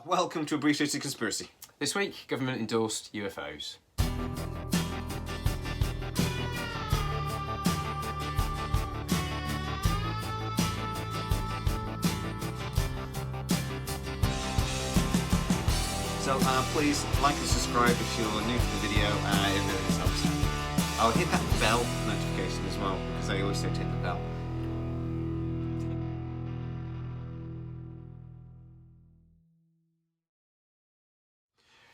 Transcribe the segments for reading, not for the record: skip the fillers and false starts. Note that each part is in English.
Welcome to Abbreviated Conspiracy. This week, government-endorsed UFOs. So please like and subscribe if you're new to the video, if it helps. I'll hit that bell notification as well, because I always say to hit the bell.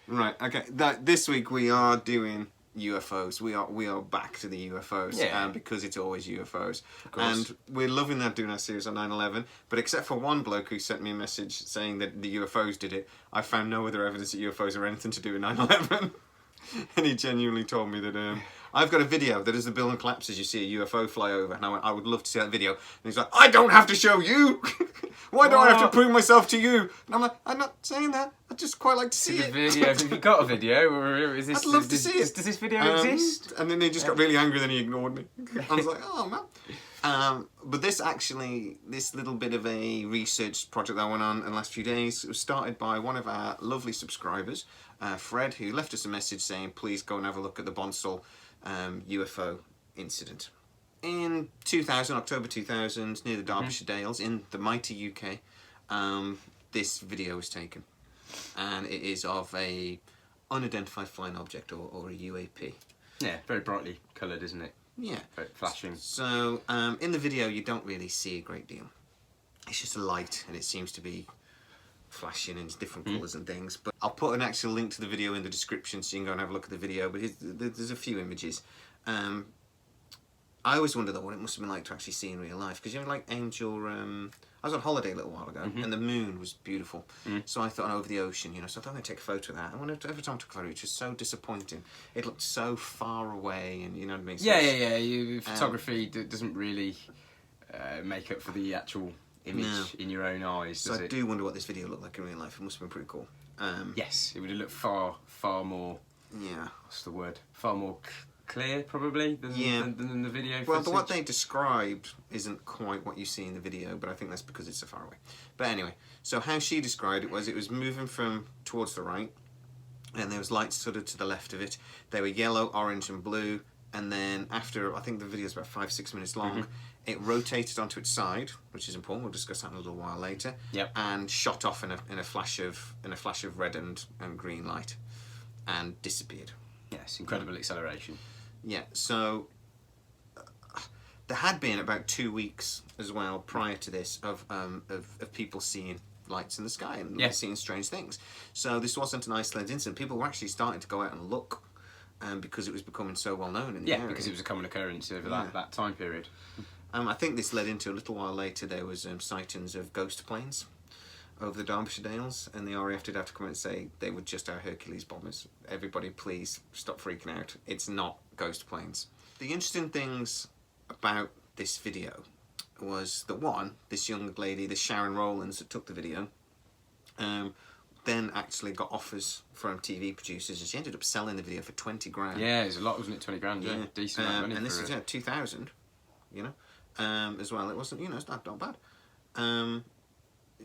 Right, okay. This week we are doing UFOs. We are back to the UFOs, because it's always UFOs. And we're loving that doing our series on 9/11. But except for one bloke who sent me a message saying that the UFOs did it, I found no other evidence that UFOs are anything to do with 9/11. And he genuinely told me that I've got a video that as the building collapses, you see a UFO fly over, and I would love to see that video. And he's like, I don't have to show you. Why do I have to prove myself to you? And I'm like, I'm not saying that. I'd just quite like to see it. Have you got a video, or is this? I'd love to see it. Does this video exist? And then he just got really angry. Then he ignored me. I was like, oh man. But this little bit of a research project that went on in the last few days, it was started by one of our lovely subscribers, Fred, who left us a message saying, please go and have a look at the Bonsall UFO incident. In 2000, October 2000, near the Derbyshire Dales, in the mighty UK, this video was taken. And it is of a unidentified flying object, or a UAP. Yeah, very brightly coloured, isn't it? Yeah. Very flashing. So, in the video, you don't really see a great deal. It's just a light, and it seems to be flashing in different colours and things. But I'll put an actual link to the video in the description so you can go and have a look at the video. But there's a few images. I always wonder though what it must have been like to actually see in real life, because you know, like Angel. I was on holiday a little while ago, and the moon was beautiful. So I thought over the ocean, so I thought I'd take a photo of that. And every time I took a photo, it was just so disappointing. It looked so far away, and you know what I mean. So photography doesn't really make up for the actual image in your own eyes. So I do wonder what this video looked like in real life. It must have been pretty cool. Yes, it would have looked far more. Yeah. What's the word? Far more clear, probably, than the video footage. Well, what they described isn't quite what you see in the video, but I think that's because it's so far away. But anyway, so how she described it was moving from towards the right, and there was lights sort of to the left of it. They were yellow, orange, and blue, and then after, I think the video's about 5-6 minutes long, it rotated onto its side, which is important. We'll discuss that in a little while later. Yep. And shot off in a flash of red and green light, and disappeared. Yes, incredible acceleration. Yeah, so there had been about 2 weeks as well prior to this of people seeing lights in the sky and seeing strange things. So this wasn't an isolated incident. People were actually starting to go out and look because it was becoming so well known in the area. Because it was a common occurrence over that time period. I think this led into a little while later there was sightings of ghost planes over the Derbyshire Dales, and the RAF did have to come out and say they were just our Hercules bombers. Everybody please stop freaking out. It's not ghost planes. The interesting things about this video was that one, this young lady, this Sharon Rowlands that took the video, then actually got offers from TV producers, and she ended up selling the video for 20 grand. Yeah, it was a lot, wasn't it? 20 grand, yeah. Decent amount of money. And this is 2000, as well. It wasn't, it's not bad.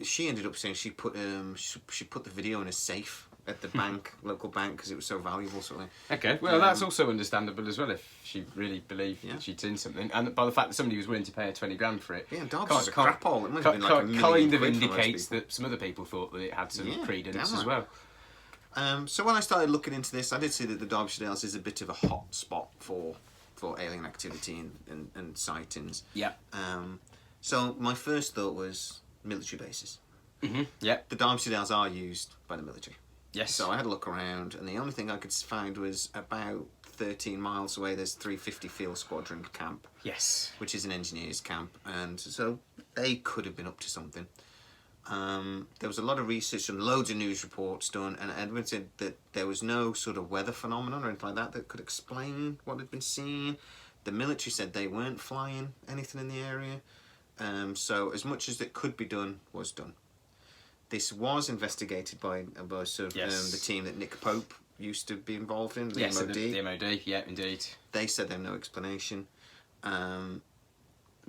She ended up saying she put the video in a safe at the bank, local bank, because it was so valuable. Sort of. Okay, well that's also understandable as well if she really believed that she'd seen something, and by the fact that somebody was willing to pay her 20 grand for it. Yeah, Derbyshire's a crap hole. It must have been like $1 million kind of indicates that some other people thought that it had some credence as well. So when I started looking into this, I did see that the Derbyshire Dales is a bit of a hot spot for alien activity and sightings. Yeah. So my first thought was military bases. Yeah. The Derbyshire Dales are used by the military. Yes. So I had a look around, and the only thing I could find was about 13 miles away there's 350 Field Squadron camp. Yes. Which is an engineers camp, and so they could have been up to something. There was a lot of research and loads of news reports done, and Edwin said that there was no sort of weather phenomenon or anything like that could explain what had been seen. The military said they weren't flying anything in the area. So as much as it could be done was done. This was investigated by the team that Nick Pope used to be involved in, the MOD. The MOD, yeah, indeed. They said they had no explanation. And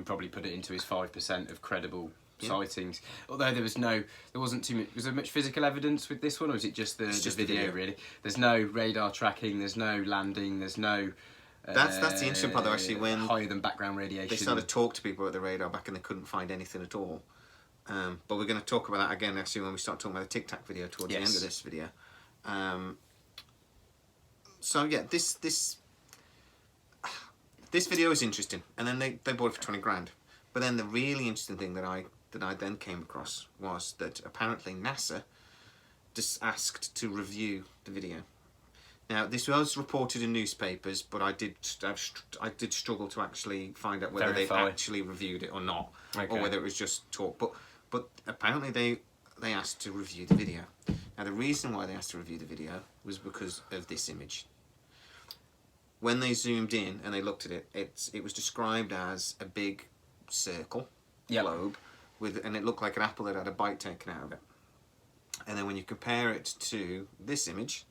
probably put it into his 5% of credible sightings. Although there wasn't too much. Was there much physical evidence with this one, or is it just the video? Really, there's no radar tracking. There's no landing. There's no. That's the interesting part, though. Actually, when higher than background radiation, they started to talk to people at the radar back, and they couldn't find anything at all. But we're going to talk about that again actually when we start talking about the Tic-Tac video towards the end of this video. So yeah, this video is interesting, and then they bought it for 20 grand. But then the really interesting thing that I then came across was that apparently NASA just asked to review the video. Now this was reported in newspapers, but I did struggle to actually find out whether they actually reviewed it or not, or whether it was just talk. But apparently they asked to review the video. Now the reason why they asked to review the video was because of this image. When they zoomed in and they looked at it, it was described as a big circle globe and it looked like an apple that had a bite taken out of it. And then when you compare it to this image,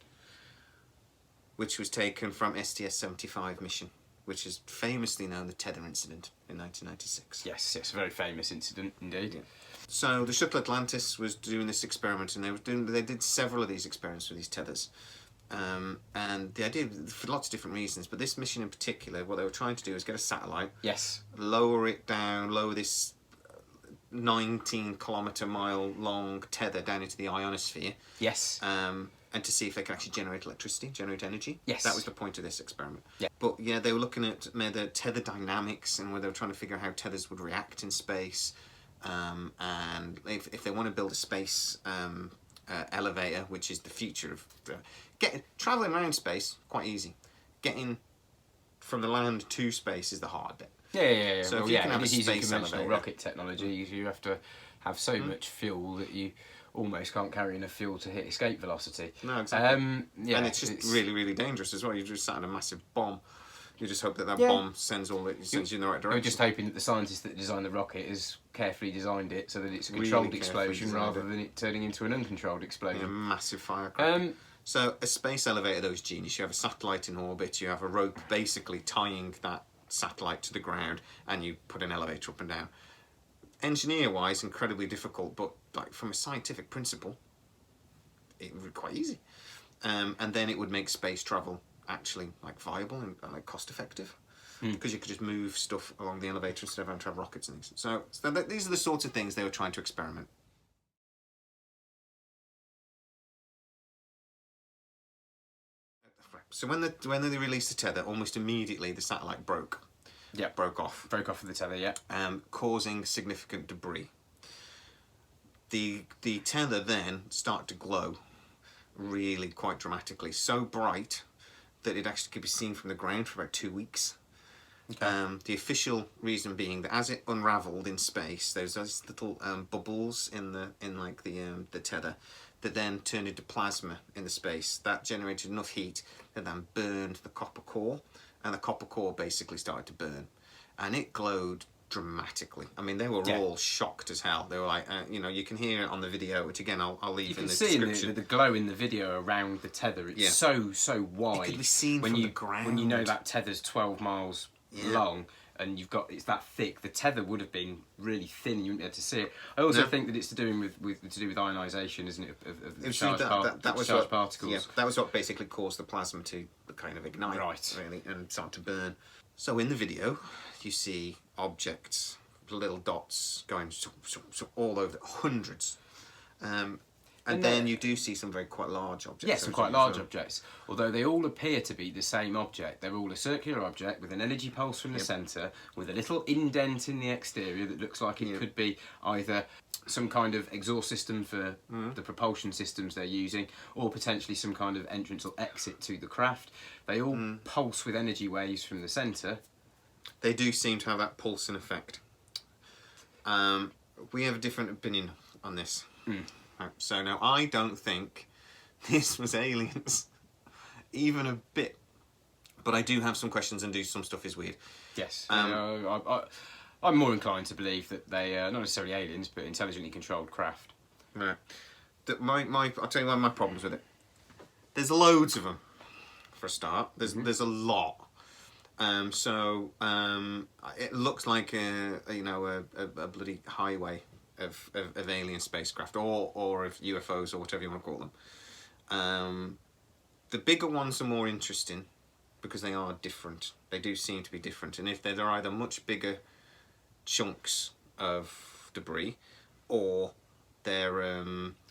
which was taken from STS-75 mission, which is famously known the tether incident in 1996. Yes, a very famous incident indeed. Yeah. So the shuttle Atlantis was doing this experiment, and they did several of these experiments with these tethers. And the idea, for lots of different reasons, but this mission in particular, what they were trying to do is get a satellite, lower it down, lower this 19-kilometre-mile long tether down into the ionosphere. Yes. And to see if they can actually generate electricity, generate energy. Yes. That was the point of this experiment. Yeah. But yeah, they were looking at the tether dynamics, and where they were trying to figure out how tethers would react in space. And if they want to build a space elevator, which is the future of traveling around space, quite easy. Getting from the land to space is the hard bit. Yeah. So if you can have a space conventional elevator, rocket technology, you have to have so much fuel that you almost can't carry enough fuel to hit escape velocity. No, exactly. And it's really, really dangerous as well. You just sat in a massive bomb. You just hope that bomb sends you in the right direction. You're just hoping that the scientist that designed the rocket has carefully designed it so that it's a controlled explosion rather than it turning into an uncontrolled explosion. A massive firecracker. So a space elevator, though, is genius. You have a satellite in orbit, you have a rope basically tying that satellite to the ground, and you put an elevator up and down. Engineer-wise, incredibly difficult, but like from a scientific principle, it would be quite easy. And then it would make space travel actually like viable and like cost effective, because you could just move stuff along the elevator instead of having to have rockets and things. So these are the sorts of things they were trying to experiment. So when they released the tether, almost immediately the satellite broke. Yeah, broke off of the tether. Yeah, causing significant debris. The tether then started to glow, really quite dramatically, so bright that it actually could be seen from the ground for about 2 weeks. Okay. The official reason being that as it unravelled in space, there's those little bubbles in the tether that then turned into plasma in the space. That generated enough heat that then burned the copper core, and the copper core basically started to burn, and it glowed dramatically. I mean, they were all shocked as hell. They were like, you can hear it on the video, which again I'll leave in the description. You can see the glow in the video around the tether. It's so wide. It could be seen from the ground. When you know that tether's 12 miles long, and it's that thick. The tether would have been really thin. You wouldn't be able to see it. I also think that it's to do with ionisation, isn't it? Of the charged particles. Yeah, that was what basically caused the plasma to kind of ignite, really, and start to burn. So in the video, you see objects, little dots going all over, hundreds. And then you do see some quite large objects. Yes, some quite large objects. Although they all appear to be the same object. They're all a circular object with an energy pulse from the centre, with a little indent in the exterior that looks like it could be either some kind of exhaust system for the propulsion systems they're using, or potentially some kind of entrance or exit to the craft. They all pulse with energy waves from the centre. They do seem to have that pulsing effect. We have a different opinion on this. So now, I don't think this was aliens, even a bit. But I do have some questions, and some stuff is weird. Yes. I'm more inclined to believe that they are not necessarily aliens, but intelligently controlled craft. Right. I'll tell you one of my problems with it. There's loads of them, for a start. There's a lot. It looks like a bloody highway of alien spacecraft or of UFOs or whatever you want to call them. The bigger ones are more interesting because they are different. They do seem to be different, and if they're either much bigger chunks of debris or they're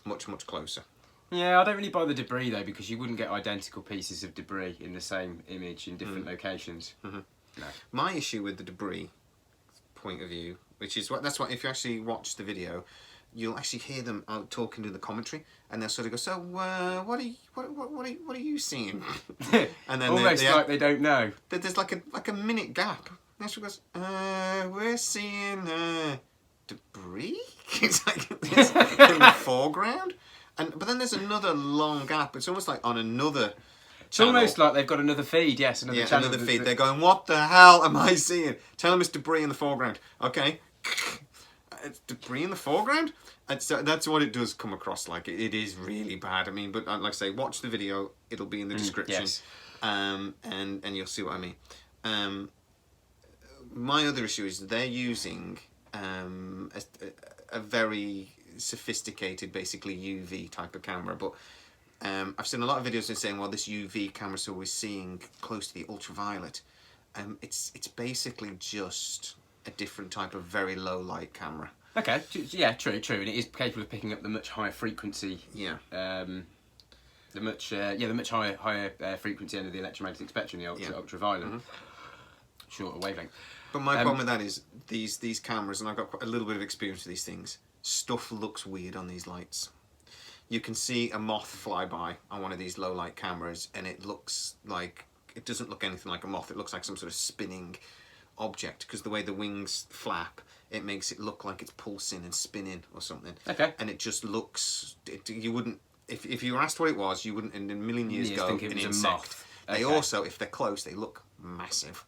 much closer. Yeah, I don't really buy the debris though, because you wouldn't get identical pieces of debris in the same image in different locations. Mm-hmm. No. My issue with the debris point of view, which is that's what if you actually watch the video, you'll actually hear them out talking to the commentary, and they'll sort of go, "So, what are you seeing?" And then almost like they don't know. There's like a minute gap. And she goes, "We're seeing debris." It's like this in the foreground, but then there's another long gap. It's almost like on another. It's almost like they've got another feed, yes, another channel. Another feed. They're going, what the hell am I seeing? Tell them it's debris in the foreground. Okay. It's debris in the foreground? That's what it does come across like. It is really bad. I mean, but like I say, watch the video. It'll be in the description. Yes. And you'll see what I mean. My other issue is they're using a very sophisticated, basically UV type of camera, but I've seen a lot of videos saying, well, this UV camera, so we're seeing close to the ultraviolet. It's basically just a different type of very low light camera. Okay, yeah, true, and it is capable of picking up the much higher frequency. Yeah. The much higher frequency end of the electromagnetic spectrum, the ultraviolet, shorter wavelength. But my problem with that is these cameras, and I've got quite a little bit of experience with these things. Stuff looks weird on these lights. You can see a moth fly by on one of these low light cameras, and it doesn't look anything like a moth. It looks like some sort of spinning object, because the way the wings flap, it makes it look like it's pulsing and spinning or something. Okay. And it just looks. You wouldn't, if you were asked what it was, you wouldn't in a million years go think it was an a insect. moth. They also, if they're close, they look massive.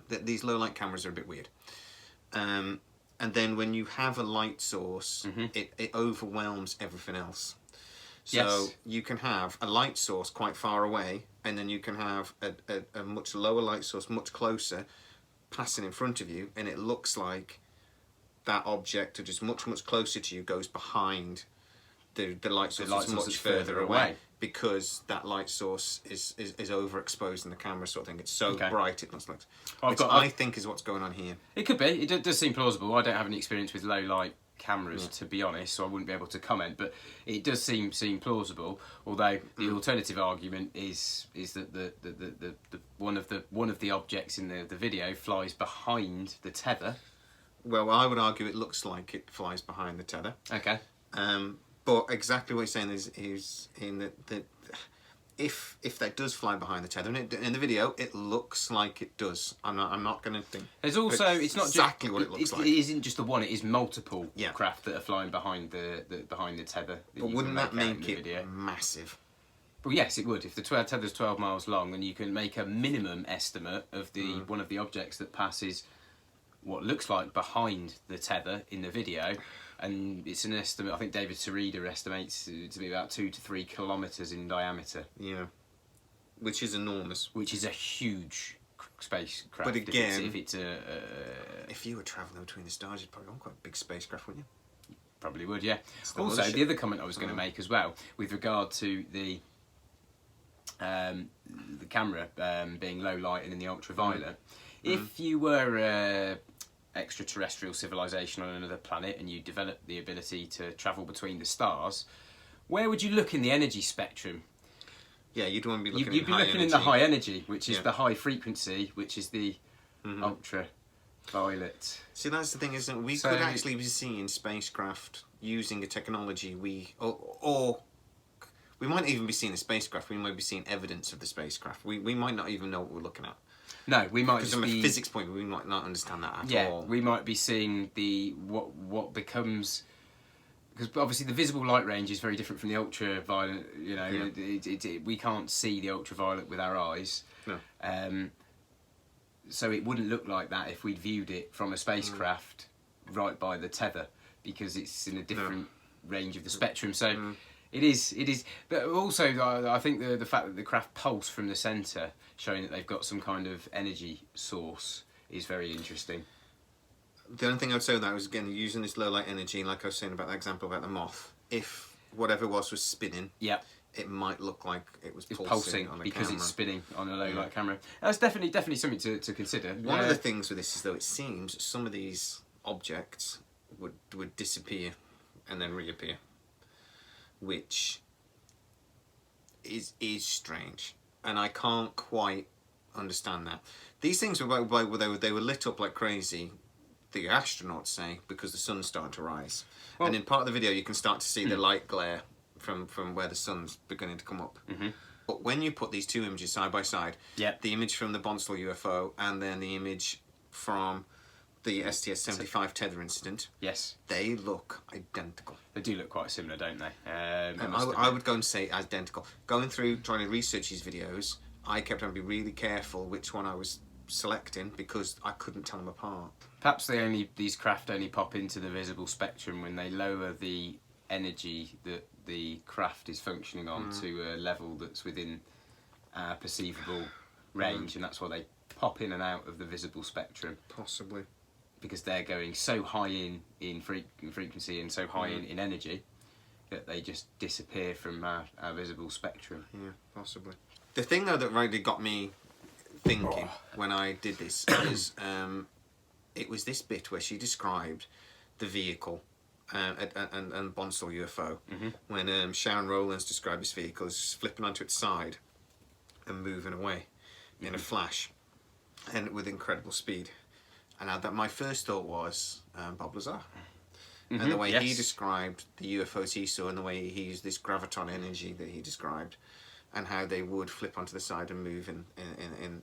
These low light cameras are a bit weird. And then when you have a light source, it overwhelms everything else. So you can have a light source quite far away, and then you can have a much lower light source much closer passing in front of you, and it looks like that object, which is much closer to you, goes behind the light source that's much further away, because that light source is overexposed in the camera sort of thing. It's so bright it looks like, which I think is what's going on here. It could be. It does seem plausible. I don't have any experience with low light cameras, to be honest, so I wouldn't be able to comment, but it does seem plausible, although the alternative argument is that the one of the objects in the video flies behind the tether. Well, I would argue it looks like it flies behind the tether. Okay. But exactly what you're saying is in that if that does fly behind the tether, and in the video it looks like it does. I'm not going to think. There's also it's not exactly just, what it looks like. It isn't just the one. It is multiple Yeah. craft that are flying behind the tether. But wouldn't that make it massive? Well, yes, it would. If the tether's 12 miles long, and you can make a minimum estimate of the one of the objects that passes what looks like behind the tether in the video, and it's an estimate. I think David Sarida estimates it to be about 2 to 3 kilometres in diameter. Yeah, which is enormous. Which is a huge spacecraft. But again, if you were travelling between the stars, you'd probably want quite a big spacecraft, wouldn't you? Probably would, yeah. Also, the other comment I was going to make as well, with regard to the camera being low light and in the ultraviolet, if you were extraterrestrial civilization on another planet and you developed the ability to travel between the stars, where would you look in the energy spectrum? Yeah, you'd want to be looking. You'd be looking in the high energy, which is the high frequency, which is the ultraviolet. See, that's the thing, isn't it? We could actually be seeing spacecraft using a technology or we might even be seeing a spacecraft. We might be seeing evidence of the spacecraft. We might not even know what we're looking at. No, we might because from a physics point, we might not understand that at all. Yeah, we might be seeing what becomes, because obviously the visible light range is very different from the ultraviolet. You know, we can't see the ultraviolet with our eyes. No. So it wouldn't look like that if we'd viewed it from a spacecraft right by the tether, because it's in a different range of the spectrum. So. It is, but also I think the fact that the craft pulse from the centre, showing that they've got some kind of energy source, is very interesting. The only thing I would say with that was, again, using this low light energy, like I was saying about that example about the moth. If whatever it was spinning, it might look like it was pulsing on the because camera. It's spinning on a low light camera. That's definitely something to consider. One of the things with this is, though, it seems some of these objects would disappear and then reappear, which is strange, and I can't quite understand that. These things were they were lit up like crazy, the astronauts say, because the sun's starting to rise. Well, and in part of the video you can start to see the light glare from where the sun's beginning to come up. But when you put these two images side by side, the image from the Bonsall UFO and then the image from the STS-75 tether incident, they look identical. They do look quite similar, don't they? I would go and say identical. Going through trying to research these videos, I kept on being really careful which one I was selecting because I couldn't tell them apart. Perhaps these craft only pop into the visible spectrum when they lower the energy that the craft is functioning on to a level that's within perceivable range, and that's why they pop in and out of the visible spectrum. Possibly. Because they're going so high in frequency and so high in energy that they just disappear from our visible spectrum. Yeah, possibly. The thing, though, that really got me thinking when I did this is it was this bit where she described the vehicle and Bonsall UFO when Sharon Rowlands described this vehicle as flipping onto its side and moving away in a flash and with incredible speed. And that my first thought was Bob Lazar. And the way he described the UFOs he saw and the way he used this graviton energy that he described and how they would flip onto the side and move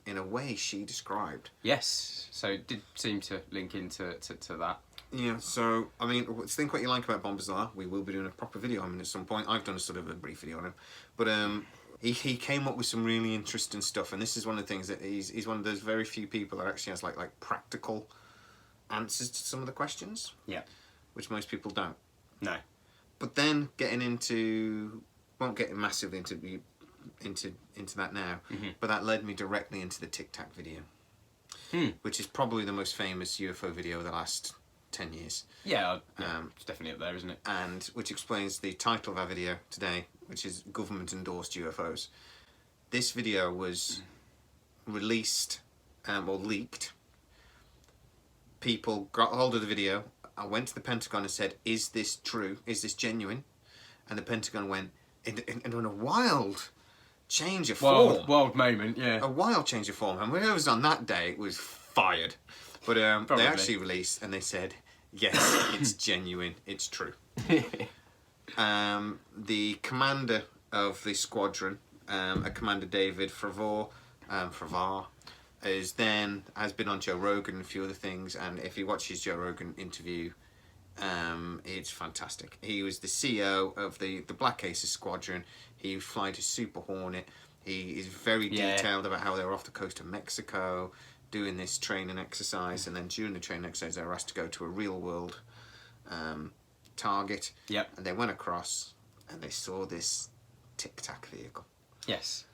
in a way she described. Yes, so it did seem to link into to that. Yeah, so, I mean, think what you like about Bob Lazar. We will be doing a proper video on him at some point. I've done a sort of a brief video on him. But he came up with some really interesting stuff, and this is one of the things that he's one of those very few people that actually has like practical answers to some of the questions. Yeah. Which most people don't. No. But then getting into, won't get massively into that now, but that led me directly into the Tic-Tac video, which is probably the most famous UFO video of the last 10 years. Yeah, it's definitely up there, isn't it? And which explains the title of our video today, which is Government Endorsed UFOs. This video was released or leaked. People got hold of the video. I went to the Pentagon and said, "Is this true? Is this genuine?" And the Pentagon went in a wild change of form. Wild moment, yeah. A wild change of form. And whoever was on that day was fired. But they actually released and they said, yes, it's genuine, it's true. The commander of the squadron, a Commander David Favre, has been on Joe Rogan and a few other things, and if you watch his Joe Rogan interview, it's fantastic. He was the CEO of the Black Aces squadron. He flew to Super Hornet. He is very detailed about how they were off the coast of Mexico doing this training exercise, and then during the training exercise they were asked to go to a real world target. Yep. And they went across and they saw this Tic-Tac vehicle. Yes.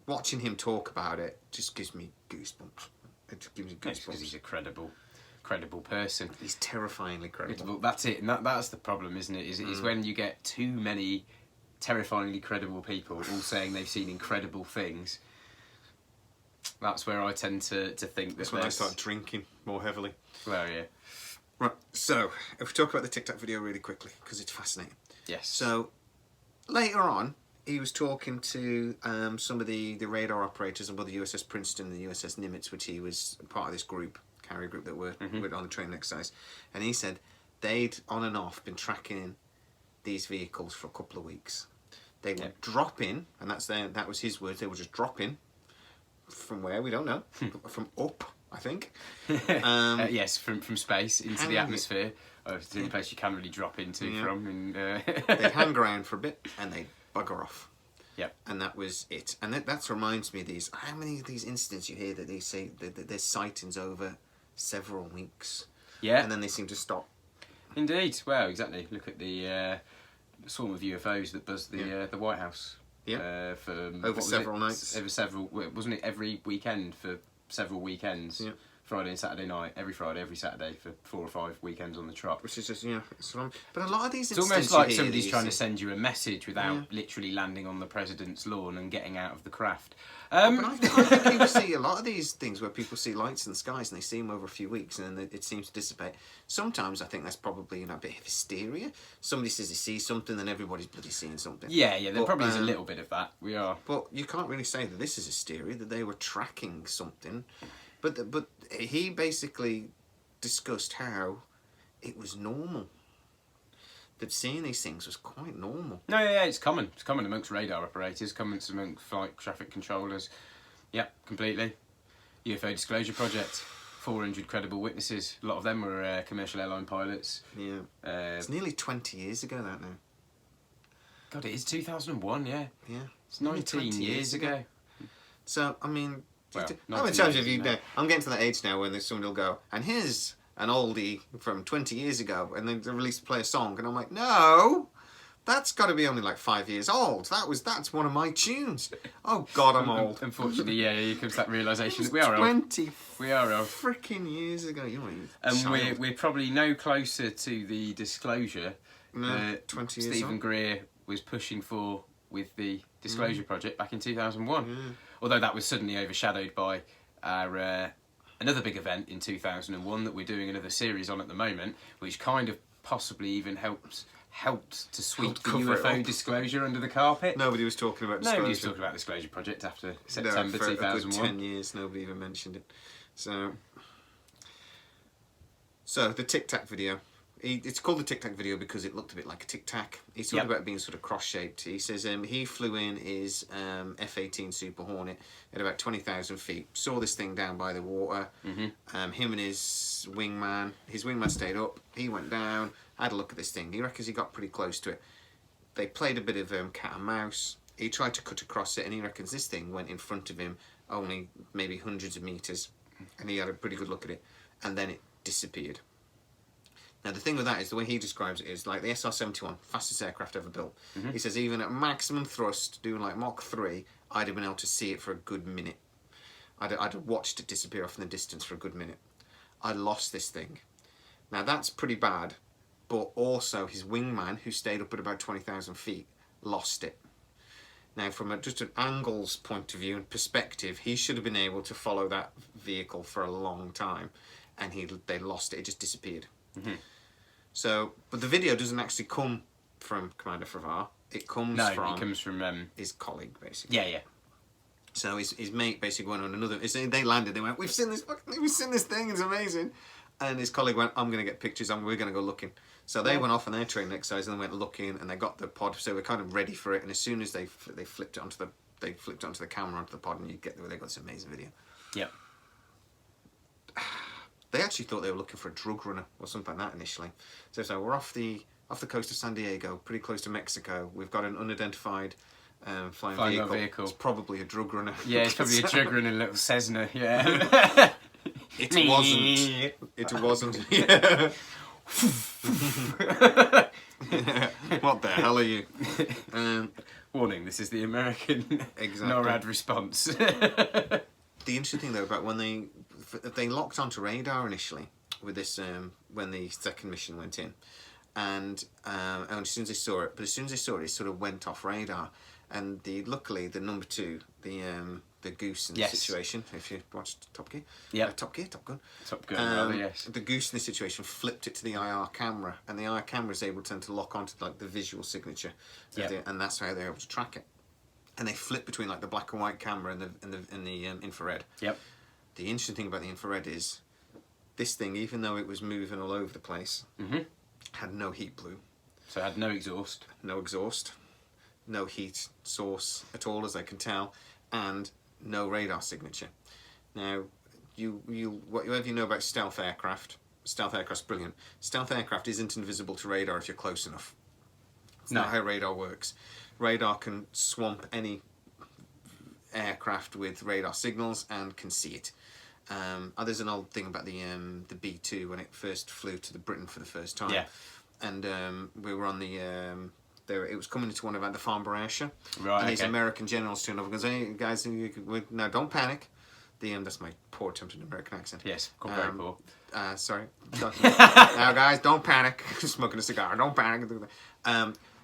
Watching him talk about it just gives me goosebumps. It just gives me goosebumps. Because he's a credible person. He's terrifyingly credible. That's it, and that's the problem, isn't it? Is when you get too many terrifyingly credible people all saying they've seen incredible things. That's where I tend to think that's when I start drinking more heavily. Well, yeah. Right, so if we talk about the Tic-Tac video really quickly, because it's fascinating. Yes. So later on, he was talking to some of the radar operators on both the USS Princeton and the USS Nimitz, which he was part of this group, carrier group that were on the training exercise. And he said they'd on and off been tracking these vehicles for a couple of weeks. They would drop in, and that was his words, they would just drop in. From where, we don't know. From up, I think. Yes, from space into the atmosphere. It's the only place you can really drop into from. And, they'd hang around for a bit and they'd bugger off. Yep. And that was it. And that reminds me of these. How many of these incidents you hear that they say that there's sightings over several weeks? Yeah. And then they seem to stop. Indeed. Well, exactly. Look at the swarm of UFOs that buzzed the White House. Yeah. For over several nights. Wasn't it every weekend for several weekends? Yeah. Friday and Saturday night, every Friday, every Saturday for 4 or 5 weekends on the trot. Which is just, but a lot of these It's almost like somebody's trying to send you a message without literally landing on the president's lawn and getting out of the craft. But I think you see a lot of these things where people see lights in the skies and they see them over a few weeks and then it seems to dissipate. Sometimes I think that's probably a bit of hysteria. Somebody says they see something, then everybody's bloody seeing something. Yeah, there probably is a little bit of that. We are. But you can't really say that this is hysteria, that they were tracking something. But he basically discussed how it was normal. That seeing these things was quite normal. No, it's common. It's common amongst radar operators, common amongst flight traffic controllers. Yep, completely. UFO Disclosure Project, 400 credible witnesses. A lot of them were commercial airline pilots. Yeah. It's nearly 20 years ago, that now. God, it is 2001, yeah. Yeah. It's 19 years ago. So, I mean... Well, how many times have you... I'm getting to that age now when somebody will go, and here's an oldie from 20 years ago, and then they play a song, and I'm like, no, that's got to be only like 5 years old. That's one of my tunes. Oh God, I'm old. Unfortunately, here comes that realisation that we are 20 old. We are old. Freaking years ago, and we're probably no closer to the disclosure that 20 years Stephen on. Greer was pushing for with the Disclosure Project back in 2001. Although that was suddenly overshadowed by our another big event in 2001 that we're doing another series on at the moment, which kind of possibly even helped to sweep the UFO disclosure under the carpet. Nobody was talking about disclosure. Nobody was talking about Disclosure Project after September for 2001. a good 10 years, nobody even mentioned it. So the Tic-Tac video. It's called the Tic-Tac video because it looked a bit like a tic-tac. He's talking about being sort of cross-shaped. He says he flew in his F-18 Super Hornet at about 20,000 feet. Saw this thing down by the water. Him and his wingman stayed up. He went down, had a look at this thing. He reckons he got pretty close to it. They played a bit of cat and mouse. He tried to cut across it, and he reckons this thing went in front of him only maybe hundreds of metres. And he had a pretty good look at it. And then it disappeared. Now, the thing with that is the way he describes it is like the SR-71, fastest aircraft ever built. He says even at maximum thrust, doing like Mach 3, I'd have been able to see it for a good minute. I'd have watched it disappear off in the distance for a good minute. I lost this thing. Now, that's pretty bad, but also his wingman, who stayed up at about 20,000 feet, lost it. Now, from just an angles point of view and perspective, he should have been able to follow that vehicle for a long time, and they lost it. It just disappeared. So, but the video doesn't actually come from Commander Favar. It comes from his colleague, basically. Yeah. So his mate basically went on another. They landed. They went, we've seen this thing. It's amazing. And his colleague went, I'm going to get pictures. We're going to go looking. So they went off on their training exercise and they went looking, and they got the pod. So we're kind of ready for it. And as soon as they flipped it onto the camera onto the pod, and they got this amazing video. Yeah. They actually thought they were looking for a drug runner or something like that initially. So we're off the coast of San Diego, pretty close to Mexico. We've got an unidentified flying vehicle. It's probably a drug runner. Yeah, it's probably a drug runner, little Cessna. Yeah. It wasn't. Yeah. What the hell are you? Warning: this is the American NORAD response. The interesting thing though about when they locked onto radar initially with this when the second mission went in, and as soon as they saw it, it sort of went off radar, and luckily the number 2, the goose in the situation. If you watched Top Gear, Top Gun, yes. The goose in the situation flipped it to the IR camera, and the IR camera is able to lock onto like the visual signature, and that's how they're able to track it. And they flip between like the black and white camera and the infrared. Yep. The interesting thing about the infrared is this thing, even though it was moving all over the place, had no heat blue. So it had no exhaust. No exhaust, no heat source at all, as I can tell, and no radar signature. Now, whatever you know about stealth aircraft's brilliant. Stealth aircraft isn't invisible to radar if you're close enough. It's not how radar works. Radar can swamp any aircraft with radar signals and can see it. There's an old thing about the B-2 when it first flew to Britain for the first time. Yeah. And we were on the... it was coming into one of the Farnborough Ayrshire. Right, and these American generals turned up and goes, hey, guys, no, don't panic. That's my poor attempt at an American accent. Yes, very poor. Sorry. Now, guys, don't panic. Smoking a cigar. Don't panic.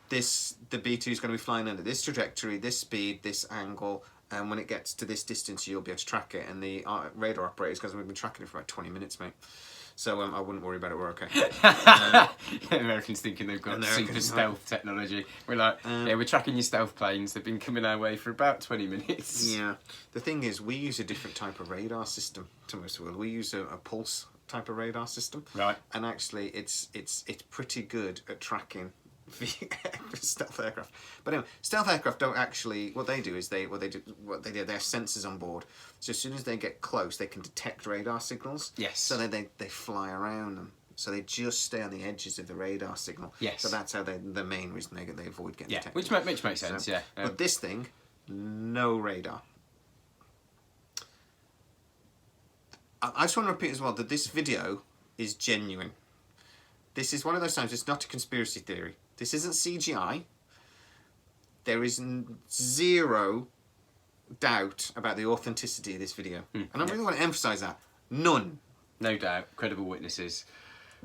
The B-2 is going to be flying under this trajectory, this speed, this angle, and when it gets to this distance, you'll be able to track it. And the radar operators, because we've been tracking it for about 20 minutes, mate. So I wouldn't worry about it. We're okay. Americans thinking they've got super stealth technology. We're like, yeah, we're tracking your stealth planes. They've been coming our way for about 20 minutes. Yeah. The thing is, we use a different type of radar system to most of the world. We use a pulse type of radar system. Right. And actually, it's pretty good at tracking stealth aircraft. But anyway, stealth aircraft don't actually. What they do is they have sensors on board. So as soon as they get close, they can detect radar signals. Yes. So then they fly around them. So they just stay on the edges of the radar signal. Yes. So that's how the main reason they avoid getting detected. Which makes sense. So, yeah. But this thing, no radar. I just want to repeat as well that this video is genuine. This is one of those times. It's not a conspiracy theory. This isn't CGI. There is zero doubt about the authenticity of this video. And I really want to emphasise that. None. No doubt. Credible witnesses.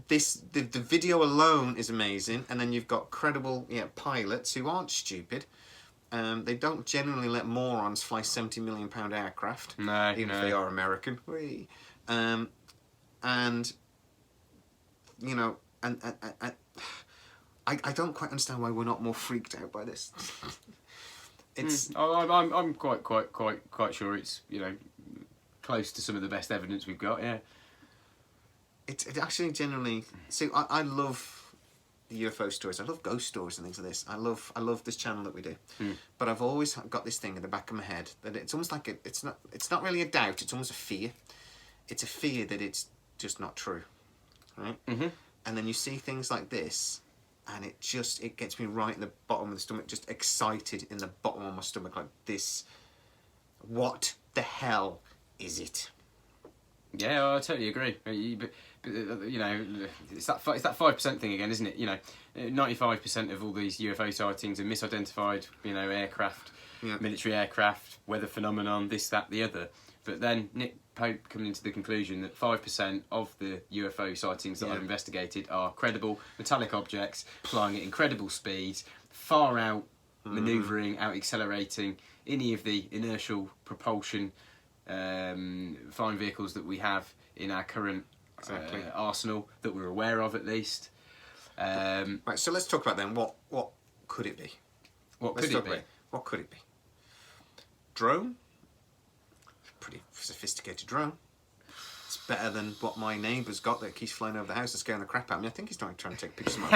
The video alone is amazing. And then you've got credible pilots who aren't stupid. They don't generally let morons fly £70 million aircraft. No, even if they are American. And, you know, and I don't quite understand why we're not more freaked out by this. I'm quite sure it's, you know, close to some of the best evidence we've got. Yeah. It actually generally. See, I love the UFO stories. I love ghost stories and things like this. I love this channel that we do. But I've always got this thing in the back of my head that it's almost like it's not really a doubt. It's almost a fear. It's a fear that it's just not true, right? Mm-hmm. And then you see things like this, and it gets me right in the bottom of the stomach, just excited in the bottom of my stomach, like this. What the hell is it? Yeah, I totally agree. But you know, it's that 5% thing again, isn't it? You know, 95% of all these UFO sightings are misidentified, you know, aircraft, military aircraft, weather phenomenon, this, that, the other. But then Nick Pope coming into the conclusion that 5% of the UFO sightings that I've investigated are credible metallic objects flying at incredible speeds, far out manoeuvring, out accelerating any of the inertial propulsion flying vehicles that we have in our current arsenal that we're aware of, at least. Right, so let's talk about then what could it be? What could it be? Drone? Pretty sophisticated drone. It's better than what my neighbour's got that keeps flying over the house and scaring the crap out of me. I think he's trying to take pictures of my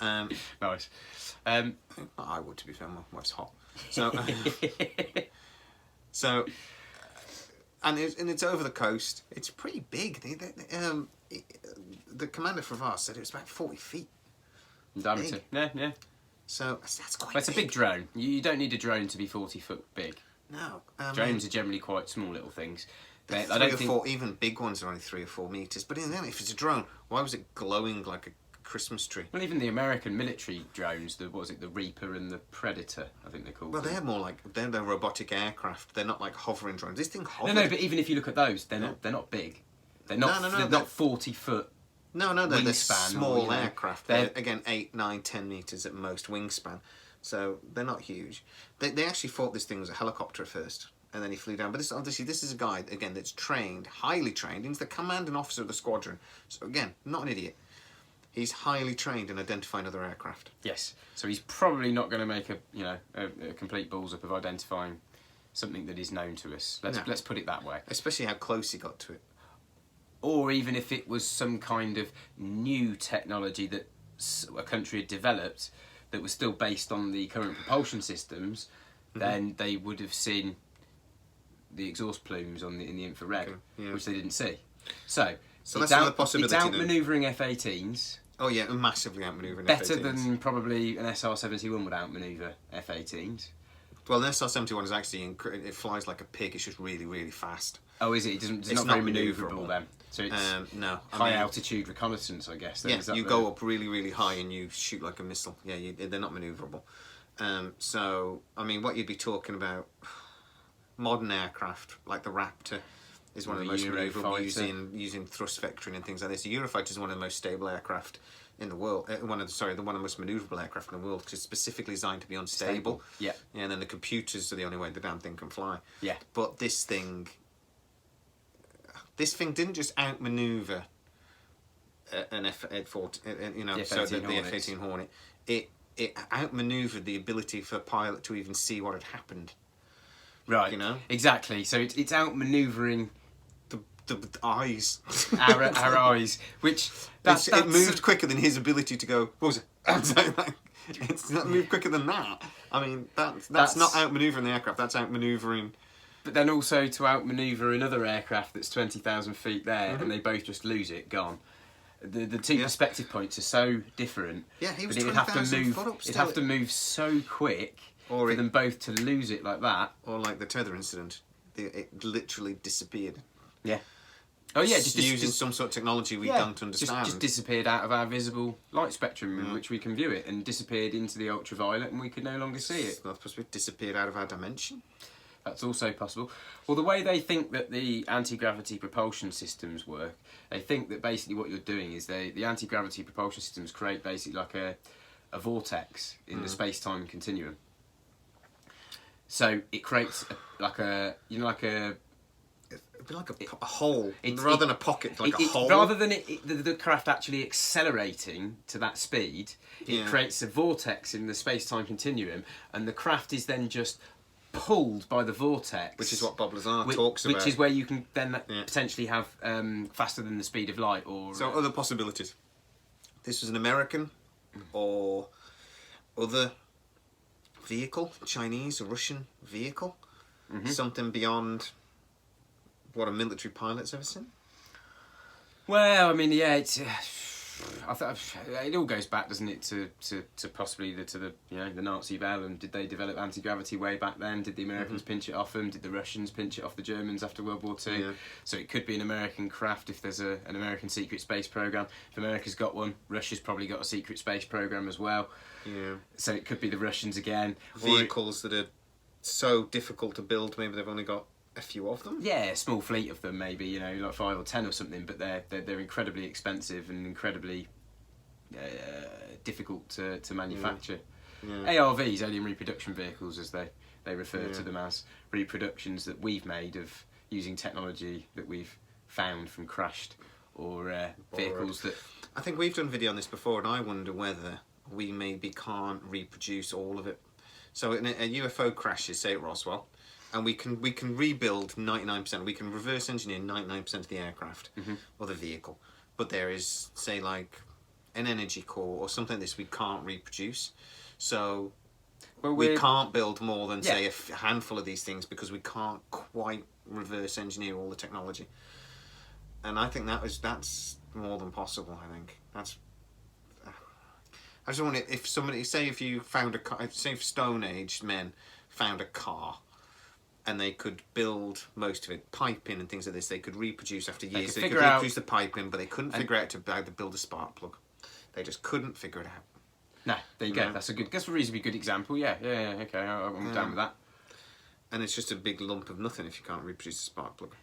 wife. Nice. I would, to be fair. My wife's hot. So, and it's over the coast. It's pretty big. The commander for VAR said it was about 40 feet. Diameter. Yeah. So that's quite. It's a big drone. You don't need a drone to be 40 foot big. No. Drones are generally quite small little things. I don't think 4, even big ones are only 3 or 4 meters. But then, if it's a drone, why was it glowing like a Christmas tree? Well, even the American military drones, the Reaper and the Predator, I think they're called. Well, they're more like they're robotic aircraft. They're not like hovering drones. This thing hovers. No, but even if you look at those, they're not big. They're not 40 foot. No, they're small aircraft. They're again 8, 9, 10 meters at most wingspan. So they're not huge. They actually thought this thing was a helicopter at first, and then he flew down. But this is a guy again that's trained, highly trained. He's the commanding officer of the squadron. So again, not an idiot. He's highly trained in identifying other aircraft. Yes. So he's probably not going to make a complete balls up of identifying something that is known to us. Let's put it that way. Especially how close he got to it. Or even if it was some kind of new technology that a country had developed that was still based on the current propulsion systems, then they would have seen the exhaust plumes in the infrared, which they didn't see. So that's another possibility. It's outmanoeuvring F-18s. Oh yeah, massively outmanoeuvring Better F-18s. Than probably an SR-71 would outmanoeuvre F-18s. Well, an SR-71 is actually it flies like a pig. It's just really, really fast. Oh, is it? It's not very manoeuvrable then. So it's no. High altitude reconnaissance, I guess. Yeah, you go up really, really high and you shoot like a missile. Yeah, they're not manoeuvrable. So, I mean, what you'd be talking about, modern aircraft, like the Raptor, is one of the most manoeuvrable using thrust vectoring and things like this. The Eurofighter is one of the most stable aircraft in the world. One of the most manoeuvrable aircraft in the world, because it's specifically designed to be unstable. Yeah. And then the computers are the only way the damn thing can fly. Yeah. But this thing didn't just outmaneuver an F-14, the F-18 Hornet. It outmaneuvered the ability for a pilot to even see what had happened. Right. Exactly. So it's outmanoeuvring the eyes, our eyes, which it moved quicker than his ability to go. What was it? It's not moved quicker than that. I mean, that's not outmanoeuvring the aircraft. That's outmanoeuvring. But then also to outmanoeuvre another aircraft that's 20,000 feet there, and they both just lose it, gone. The two perspective points are so different. Yeah, he was 20,000 foot up. It'd have to move so quick for them both to lose it like that. Or like the tether incident, it literally disappeared. Yeah. Oh yeah, just using some sort of technology we don't understand. Just disappeared out of our visible light spectrum in which we can view it, and disappeared into the ultraviolet, and we could no longer see it. That's possibly disappeared out of our dimension. That's also possible. Well, the way they think that the anti-gravity propulsion systems work, they think that basically what you're doing is the anti-gravity propulsion systems create basically like a vortex in the space-time continuum. So it creates It'd be like a hole, rather than a pocket, like a hole. Rather than the craft actually accelerating to that speed, it creates a vortex in the space-time continuum, and the craft is then just pulled by the vortex. Which is what Bob Lazar talks about. Which is where you can then potentially have faster than the speed of light. So other possibilities. This was an American or other vehicle, Chinese or Russian vehicle, something beyond what a military pilot's ever seen. Well, I mean, yeah, it's. It all goes back, doesn't it, to possibly the Nazi Vellum. Did they develop anti-gravity way back then? Did the Americans pinch it off them? Did the Russians pinch it off the Germans after World War II? Yeah. So it could be an American craft if there's an American secret space program. If America's got one, Russia's probably got a secret space program as well. Yeah. So it could be the Russians again. Vehicles that are so difficult to build, maybe they've only got a few of them. Yeah, a small fleet of them, maybe, like 5 or 10 or something. But they're incredibly expensive and incredibly difficult to manufacture. Yeah. ARVs, alien reproduction vehicles, as they refer to them as, reproductions that we've made of using technology that we've found from crashed or vehicles that. I think we've done a video on this before, and I wonder whether we maybe can't reproduce all of it. So in a UFO crashes, say at Roswell, and we can rebuild 99%. We can reverse engineer 99% of the aircraft or the vehicle, but there is, say, like an energy core or something like this we can't reproduce. So we can't build more than say a handful of these things because we can't quite reverse engineer all the technology. And I think that's more than possible. I think that's. I just wonder if somebody, say, if you found a car, say if Stone Age men found a car, and they could build most of it, piping and things like this. They could reproduce after years. They could reproduce the piping, but they couldn't figure out how to build a spark plug. They just couldn't figure it out. No, there you go. That's a reasonably good example. Yeah, okay, I'm down with that. And it's just a big lump of nothing if you can't reproduce a spark plug.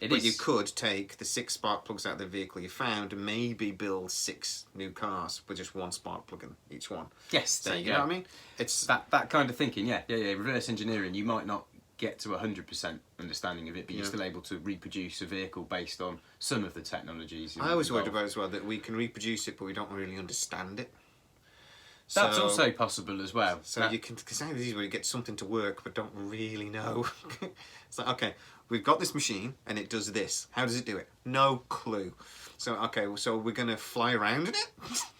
But you could take the 6 spark plugs out of the vehicle you found and maybe build 6 new cars with just 1 spark plug in each one. Yes, there you go. Know what I mean? It's that kind of thinking. Yeah. Reverse engineering. You might not get to 100% understanding of it, but you're still able to reproduce a vehicle based on some of the technologies. I always worried about as well that we can reproduce it, but we don't really understand it. That's also possible as well. So you can, because nowadays where you get something to work but don't really know. It's like, okay, we've got this machine and it does this. How does it do it? No clue. So okay, so we're going to fly around in it?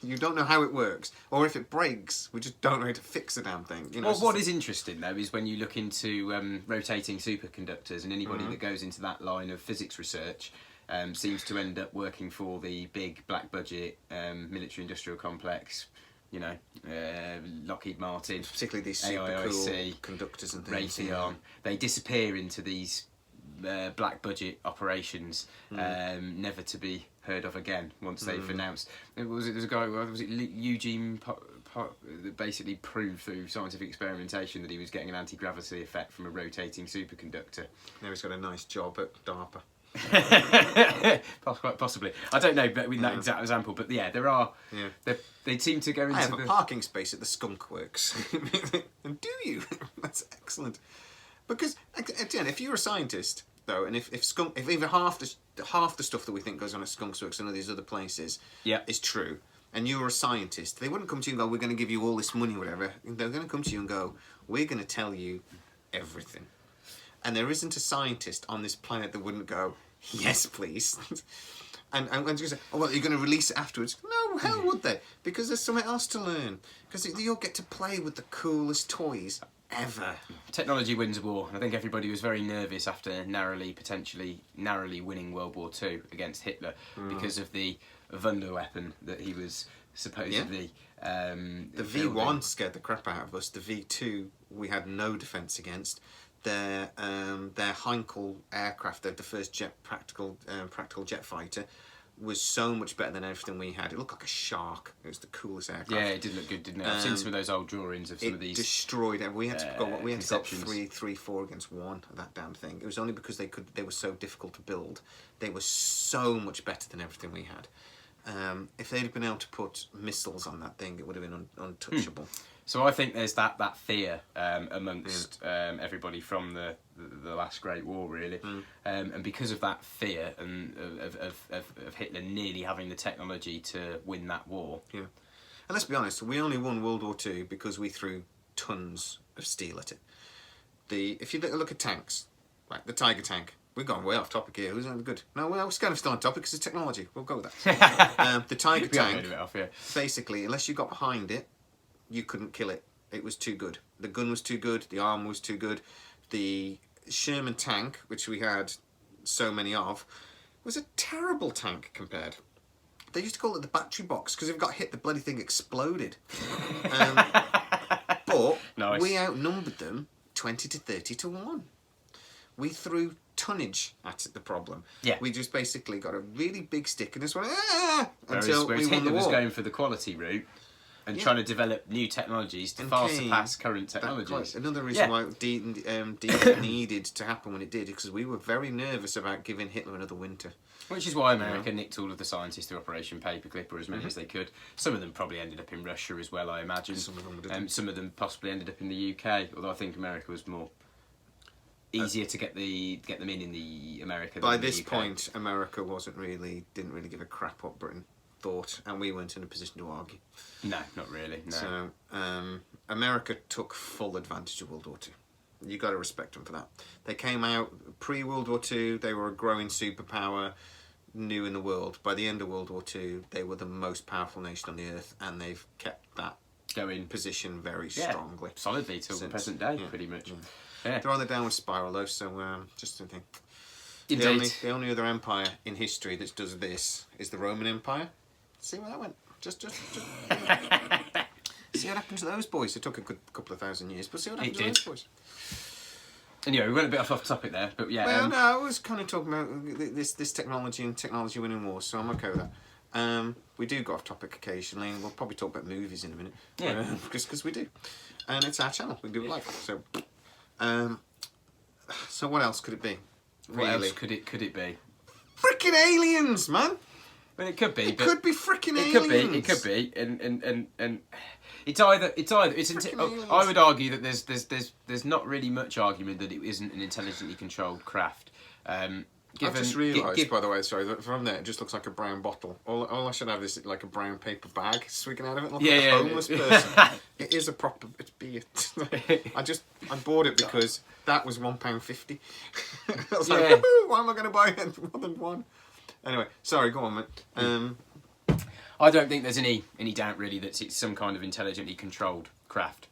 You don't know how it works. Or if it breaks, we just don't know how to fix the damn thing. Well, what is interesting though is when you look into rotating superconductors, and anybody that goes into that line of physics research seems to end up working for the big black budget military industrial complex. Lockheed Martin, particularly these super cool conductors and things. Raytheon, they disappear into these black budget operations, never to be heard of again once they've announced. There was a guy. Was it Eugene that basically proved through scientific experimentation that he was getting an anti-gravity effect from a rotating superconductor. Now he's got a nice job at DARPA. Quite possibly. I don't know, but with that exact example. But yeah, there are. Yeah. They seem to go into. I have a parking space at the Skunk Works. And do you? That's excellent. Because again, if you're a scientist though, and if even half the stuff that we think goes on at Skunk Works and all these other places is true, and you're a scientist, they wouldn't come to you and go, "We're going to give you all this money," or whatever. They're going to come to you and go, "We're going to tell you everything." And there isn't a scientist on this planet that wouldn't go, "Yes, please." and just say, "Oh, well, you're going to release it afterwards." No, hell would they? Because there's something else to learn. Because you'll get to play with the coolest toys ever. Technology wins a war. I think everybody was very nervous after potentially narrowly winning World War II against Hitler because of the Wunder weapon that he was supposedly. The V1 scared the crap out of us. The V2 we had no defence against. Their Heinkel aircraft, the first practical jet fighter, was so much better than everything we had. It looked like a shark. It was the coolest aircraft. Yeah, it did look good, didn't it? I've seen some of those old drawings of some of these. It destroyed it. We had to go 3-4 against 1 of that damn thing. It was only because they were so difficult to build. They were so much better than everything we had. If they'd been able to put missiles on that thing, it would have been untouchable. So I think there's that fear amongst everybody from the last Great War, really, and because of that fear and of Hitler nearly having the technology to win that war. Yeah, and let's be honest, we only won World War II because we threw tons of steel at it. If you look at tanks, like the Tiger tank. We've gone way off topic here. Who's good? No, we're kind of still on topic because it's technology. We'll go with that. The Tiger tank, basically, unless you got behind it, you couldn't kill it. It was too good. The gun was too good. The armor was too good. The Sherman tank, which we had so many of, was a terrible tank compared. They used to call it the battery box because if it got hit, the bloody thing exploded. But nice. We outnumbered them 20 to 30 to 1. We threw tonnage at the problem. Yeah. We just basically got a really big stick and just went until we won the war. Was going for the quality route and trying to develop new technologies to far surpass current technologies. Another reason why D needed to happen when it did, because we were very nervous about giving Hitler another winter. Which is why America nicked all of the scientists through Operation Paperclip, or as many as they could. Some of them probably ended up in Russia as well, I imagine. Some of them didn't. Some of them possibly ended up in the UK, although I think America was more easier to get them in the America. By this point, America didn't really give a crap what Britain thought, and we weren't in a position to argue. No, not really. No. So America took full advantage of World War II. You got to respect them for that. They came out pre-World War II. They were a growing superpower, new in the world. By the end of World War II, they were the most powerful nation on the earth, and they've kept that position very strongly, solidly till the present day, pretty much. Yeah. They're on the downward spiral though, so just something. Indeed. The only other empire in history that does this is the Roman Empire. See where that went. Just see what happened to those boys. It took a good couple of thousand years, but see what happened to those boys. Anyway, we went a bit off topic there, but yeah. Well, no, I was kind of talking about this technology and technology winning wars, so I'm okay with that. We do go off topic occasionally, and we'll probably talk about movies in a minute. Yeah. Because we do, and it's our channel. We do it live. So what else could it be? What else could it be? Frickin' aliens, man! Well, it could be. It could be frickin' aliens. It could be, and it's either. I would argue that there's not really much argument that it isn't an intelligently controlled craft. I've just realised, by the way, sorry, that from there it just looks like a brown bottle. All I should have is like a brown paper bag swigging out of it, like a homeless person. It is a proper. It's beer. I bought it because that was £1.50. I was like, woohoo! Why am I going to buy more than one? Anyway, sorry, go on, mate. I don't think there's any doubt really that it's some kind of intelligently controlled craft.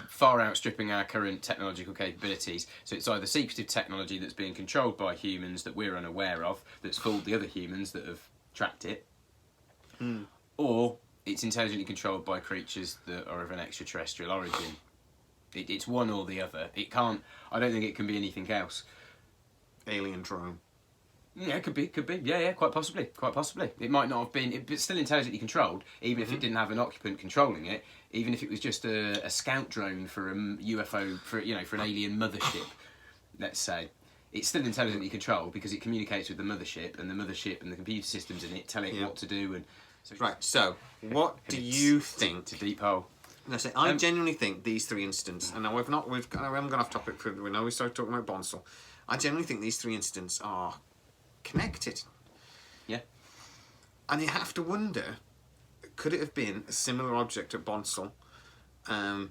Far outstripping our current technological capabilities. So it's either secretive technology that's being controlled by humans that we're unaware of, that's fooled the other humans that have tracked it, or it's intelligently controlled by creatures that are of an extraterrestrial origin. It's one or the other. I don't think it can be anything else. Alien drone. Yeah, could be. Yeah, quite possibly. It might not have been, but still intelligently controlled, even if it didn't have an occupant controlling it, even if it was just a scout drone for a UFO, for an alien mothership, let's say. It's still intelligently controlled because it communicates with the mothership and the computer systems in it tell it what to do. And so right, so what do you think? It's a deep hole. I genuinely think these three incidents, and now we haven't gone off topic for, we know we started talking about Bonsall. I genuinely think these three incidents are connected. Yeah. And you have to wonder, could it have been a similar object at Bonsall, and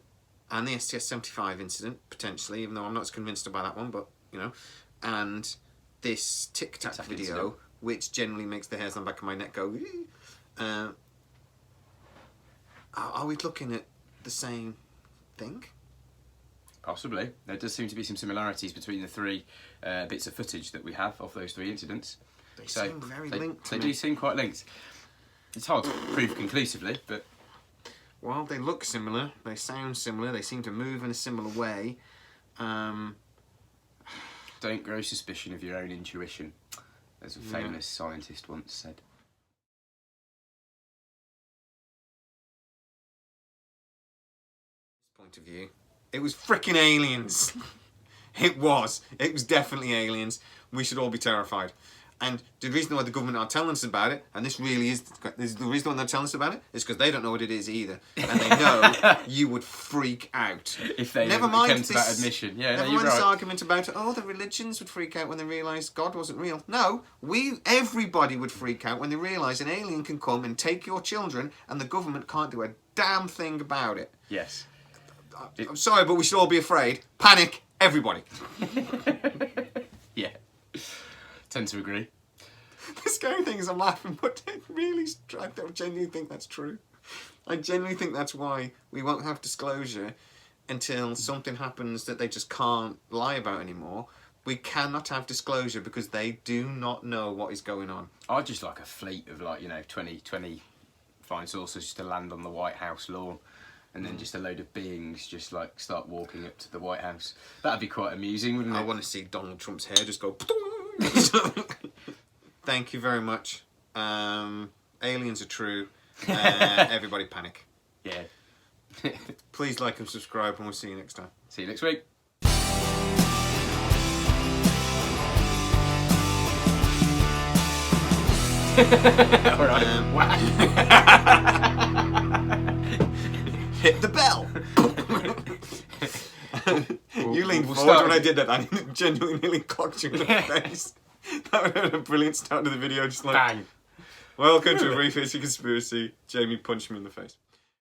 the STS-75 incident, potentially, even though I'm not as convinced about that one, but, and this Tic-Tac video, incident, which generally makes the hairs on the back of my neck go, are we looking at the same thing? Possibly. There does seem to be some similarities between the three bits of footage that we have of those three incidents. They seem very linked. They do seem quite linked. It's hard to prove conclusively, but... Well, they look similar, they sound similar, they seem to move in a similar way. Don't grow suspicion of your own intuition, as a famous scientist once said. Point of view, it was frickin' aliens. It was definitely aliens. We should all be terrified. And the reason why the government aren't telling us about it, and this really is the reason why they're telling us about it, is because they don't know what it is either, and they know you would freak out if they never mind came to that admission. Yeah, never mind this argument about the religions would freak out when they realised God wasn't real. No, everybody would freak out when they realise an alien can come and take your children, and the government can't do a damn thing about it. Yes. I'm sorry, but we should all be afraid. Panic, everybody. Yeah. Tend to agree. The scary thing is I'm laughing, but I genuinely think that's true. I genuinely think that's why we won't have disclosure until something happens that they just can't lie about anymore. We cannot have disclosure because they do not know what is going on. I'd just like a fleet of 20 flying saucers just to land on the White House lawn. And then just a load of beings just start walking up to the White House. That'd be quite amusing, wouldn't it? I want to see Donald Trump's hair just go... Thank you very much. Aliens are true. Everybody panic. Yeah. Please like and subscribe, and we'll see you next time. See you next week. All right. Hit the bell. You leaned forward when I did that. I genuinely nearly clocked you in the face. That would have been a brilliant start to the video. Just bang. Welcome to a brief history conspiracy. Jamie punched me in the face.